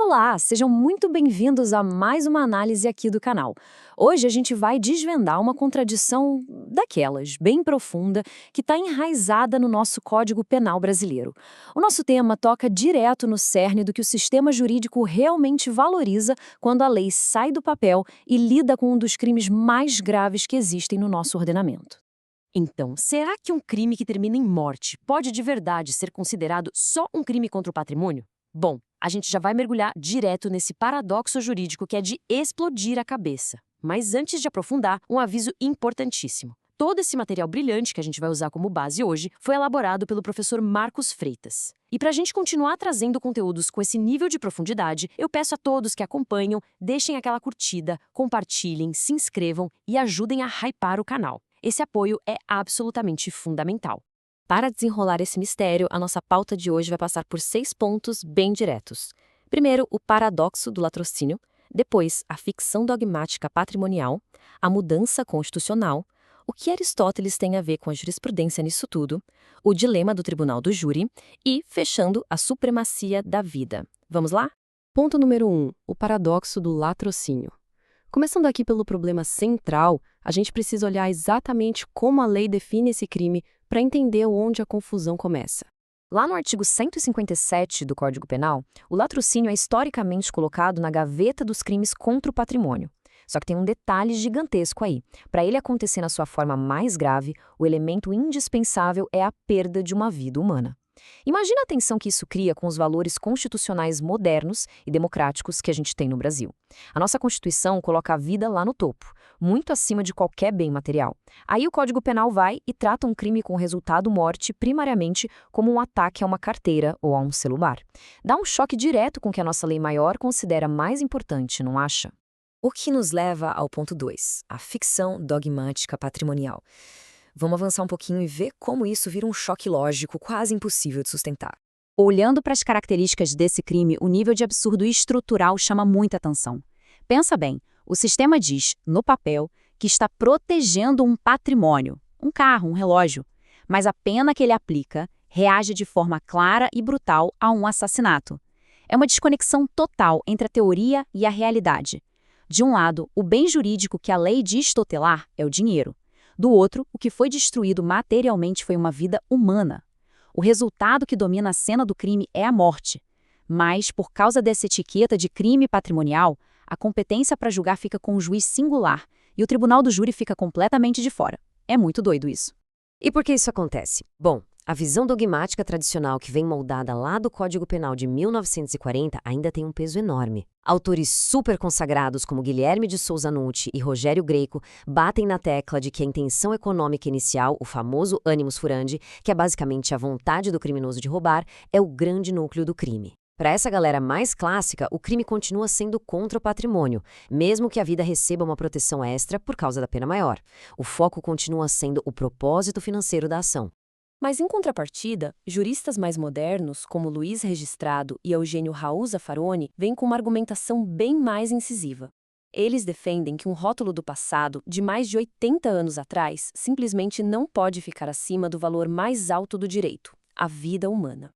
Olá, sejam muito bem-vindos a mais uma análise aqui do canal. Hoje a gente vai desvendar uma contradição daquelas, bem profunda, que está enraizada no nosso Código Penal brasileiro. O nosso tema toca direto no cerne do que o sistema jurídico realmente valoriza quando a lei sai do papel e lida com um dos crimes mais graves que existem no nosso ordenamento. Então, será que um crime que termina em morte pode de verdade ser considerado só um crime contra o patrimônio? Bom, a gente já vai mergulhar direto nesse paradoxo jurídico que é de explodir a cabeça. Mas antes de aprofundar, um aviso importantíssimo. Todo esse material brilhante que a gente vai usar como base hoje foi elaborado pelo professor Marcos Freitas. E para a gente continuar trazendo conteúdos com esse nível de profundidade, eu peço a todos que acompanham, deixem aquela curtida, compartilhem, se inscrevam e ajudem a hypar o canal. Esse apoio é absolutamente fundamental. Para desenrolar esse mistério, a nossa pauta de hoje vai passar por 6 pontos bem diretos. Primeiro, o paradoxo do latrocínio. Depois, a ficção dogmática patrimonial. A mudança constitucional. O que Aristóteles tem a ver com a jurisprudência nisso tudo. O dilema do tribunal do júri. E, fechando, a supremacia da vida. Vamos lá? Ponto número 1. O paradoxo do latrocínio. Começando aqui pelo problema central, a gente precisa olhar exatamente como a lei define esse crime para entender onde a confusão começa. Lá no artigo 157 do Código Penal, o latrocínio é historicamente colocado na gaveta dos crimes contra o patrimônio. Só que tem um detalhe gigantesco aí. Para ele acontecer na sua forma mais grave, o elemento indispensável é a perda de uma vida humana. Imagina a tensão que isso cria com os valores constitucionais modernos e democráticos que a gente tem no Brasil. A nossa Constituição coloca a vida lá no topo, muito acima de qualquer bem material. Aí o Código Penal vai e trata um crime com resultado morte primariamente como um ataque a uma carteira ou a um celular. Dá um choque direto com o que a nossa lei maior considera mais importante, não acha? O que nos leva ao ponto 2, a ficção dogmática patrimonial. Vamos avançar um pouquinho e ver como isso vira um choque lógico quase impossível de sustentar. Olhando para as características desse crime, o nível de absurdo estrutural chama muita atenção. Pensa bem, o sistema diz, no papel, que está protegendo um patrimônio, um carro, um relógio, mas a pena que ele aplica reage de forma clara e brutal a um assassinato. É uma desconexão total entre a teoria e a realidade. De um lado, o bem jurídico que a lei diz tutelar é o dinheiro. Do outro, o que foi destruído materialmente foi uma vida humana. O resultado que domina a cena do crime é a morte. Mas, por causa dessa etiqueta de crime patrimonial, a competência para julgar fica com um juiz singular e o tribunal do júri fica completamente de fora. É muito doido isso. E por que isso acontece? Bom, a visão dogmática tradicional que vem moldada lá do Código Penal de 1940 ainda tem um peso enorme. Autores super consagrados como Guilherme de Souza Nutti e Rogério Greco batem na tecla de que a intenção econômica inicial, o famoso animus furandi, que é basicamente a vontade do criminoso de roubar, é o grande núcleo do crime. Para essa galera mais clássica, o crime continua sendo contra o patrimônio, mesmo que a vida receba uma proteção extra por causa da pena maior. O foco continua sendo o propósito financeiro da ação. Mas, em contrapartida, juristas mais modernos, como Luiz Registrado e Eugênio Raul Zaffaroni, vêm com uma argumentação bem mais incisiva. Eles defendem que um rótulo do passado, de mais de 80 anos atrás, simplesmente não pode ficar acima do valor mais alto do direito, a vida humana.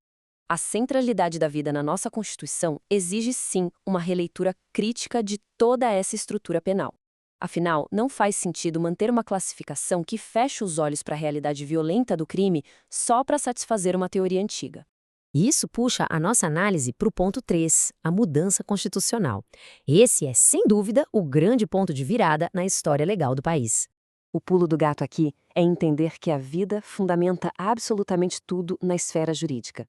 A centralidade da vida na nossa Constituição exige, sim, uma releitura crítica de toda essa estrutura penal. Afinal, não faz sentido manter uma classificação que fecha os olhos para a realidade violenta do crime só para satisfazer uma teoria antiga. E isso puxa a nossa análise para o ponto 3, a mudança constitucional. Esse é, sem dúvida, o grande ponto de virada na história legal do país. O pulo do gato aqui é entender que a vida fundamenta absolutamente tudo na esfera jurídica.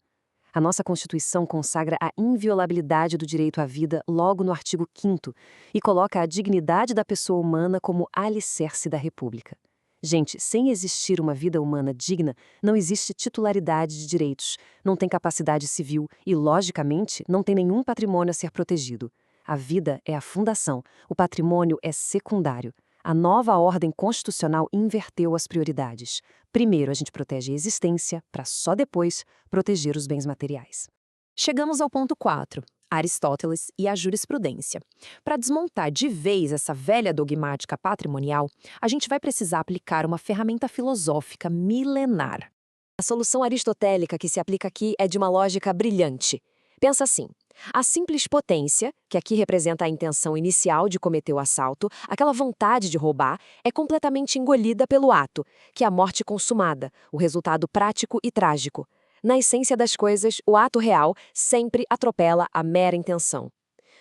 A nossa Constituição consagra a inviolabilidade do direito à vida logo no artigo 5º e coloca a dignidade da pessoa humana como alicerce da República. Gente, sem existir uma vida humana digna, não existe titularidade de direitos, não tem capacidade civil e, logicamente, não tem nenhum patrimônio a ser protegido. A vida é a fundação, o patrimônio é secundário. A nova ordem constitucional inverteu as prioridades. Primeiro a gente protege a existência, para só depois proteger os bens materiais. Chegamos ao ponto 4, Aristóteles e a jurisprudência. Para desmontar de vez essa velha dogmática patrimonial, a gente vai precisar aplicar uma ferramenta filosófica milenar. A solução aristotélica que se aplica aqui é de uma lógica brilhante. Pensa assim, A simples potência, que aqui representa a intenção inicial de cometer o assalto, aquela vontade de roubar, é completamente engolida pelo ato, que é a morte consumada, o resultado prático e trágico. Na essência das coisas, o ato real sempre atropela a mera intenção.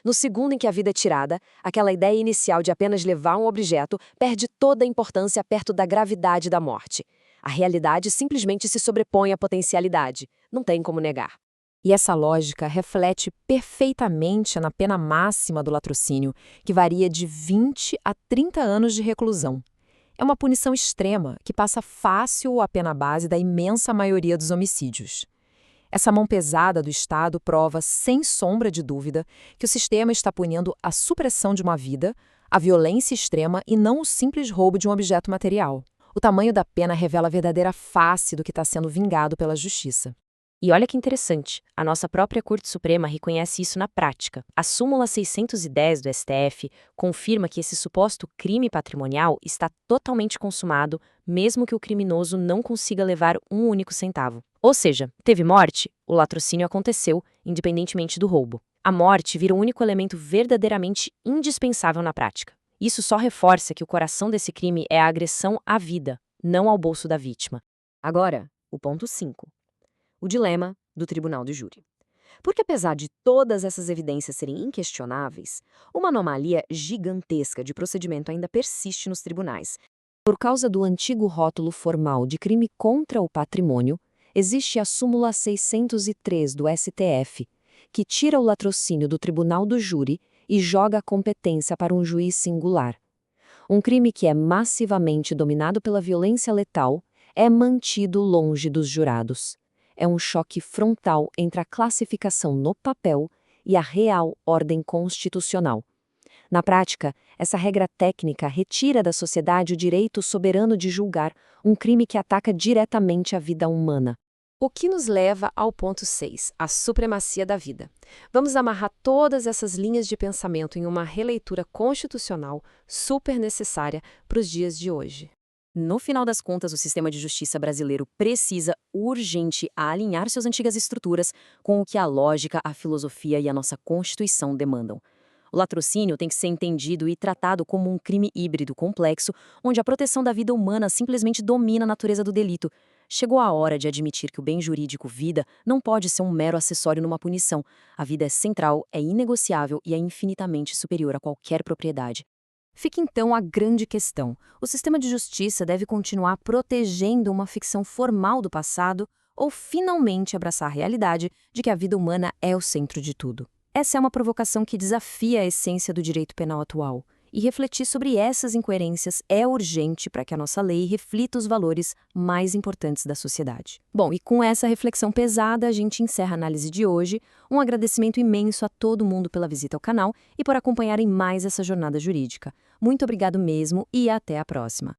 No segundo em que a vida é tirada, aquela ideia inicial de apenas levar um objeto perde toda a importância perto da gravidade da morte. A realidade simplesmente se sobrepõe à potencialidade. Não tem como negar. E essa lógica reflete perfeitamente na pena máxima do latrocínio, que varia de 20 a 30 anos de reclusão. É uma punição extrema que passa fácil a pena base da imensa maioria dos homicídios. Essa mão pesada do Estado prova, sem sombra de dúvida, que o sistema está punindo a supressão de uma vida, a violência extrema e não o simples roubo de um objeto material. O tamanho da pena revela a verdadeira face do que está sendo vingado pela justiça. E olha que interessante, a nossa própria Corte Suprema reconhece isso na prática. A súmula 610 do STF confirma que esse suposto crime patrimonial está totalmente consumado, mesmo que o criminoso não consiga levar um único centavo. Ou seja, teve morte, o latrocínio aconteceu, independentemente do roubo. A morte vira o único elemento verdadeiramente indispensável na prática. Isso só reforça que o coração desse crime é a agressão à vida, não ao bolso da vítima. Agora, o ponto 5. O dilema do tribunal do júri. Porque apesar de todas essas evidências serem inquestionáveis, uma anomalia gigantesca de procedimento ainda persiste nos tribunais. Por causa do antigo rótulo formal de crime contra o patrimônio, existe a súmula 603 do STF, que tira o latrocínio do tribunal do júri e joga a competência para um juiz singular. Um crime que é massivamente dominado pela violência letal é mantido longe dos jurados. É um choque frontal entre a classificação no papel e a real ordem constitucional. Na prática, essa regra técnica retira da sociedade o direito soberano de julgar um crime que ataca diretamente a vida humana. O que nos leva ao ponto 6, a supremacia da vida. Vamos amarrar todas essas linhas de pensamento em uma releitura constitucional super necessária para os dias de hoje. No final das contas, o sistema de justiça brasileiro precisa urgente alinhar suas antigas estruturas com o que a lógica, a filosofia e a nossa Constituição demandam. O latrocínio tem que ser entendido e tratado como um crime híbrido complexo, onde a proteção da vida humana simplesmente domina a natureza do delito. Chegou a hora de admitir que o bem jurídico vida não pode ser um mero acessório numa punição. A vida é central, é inegociável e é infinitamente superior a qualquer propriedade. Fica então a grande questão: o sistema de justiça deve continuar protegendo uma ficção formal do passado ou finalmente abraçar a realidade de que a vida humana é o centro de tudo? Essa é uma provocação que desafia a essência do direito penal atual, e refletir sobre essas incoerências é urgente para que a nossa lei reflita os valores mais importantes da sociedade. Bom, e com essa reflexão pesada, a gente encerra a análise de hoje. Um agradecimento imenso a todo mundo pela visita ao canal e por acompanharem mais essa jornada jurídica. Muito obrigado mesmo e até a próxima.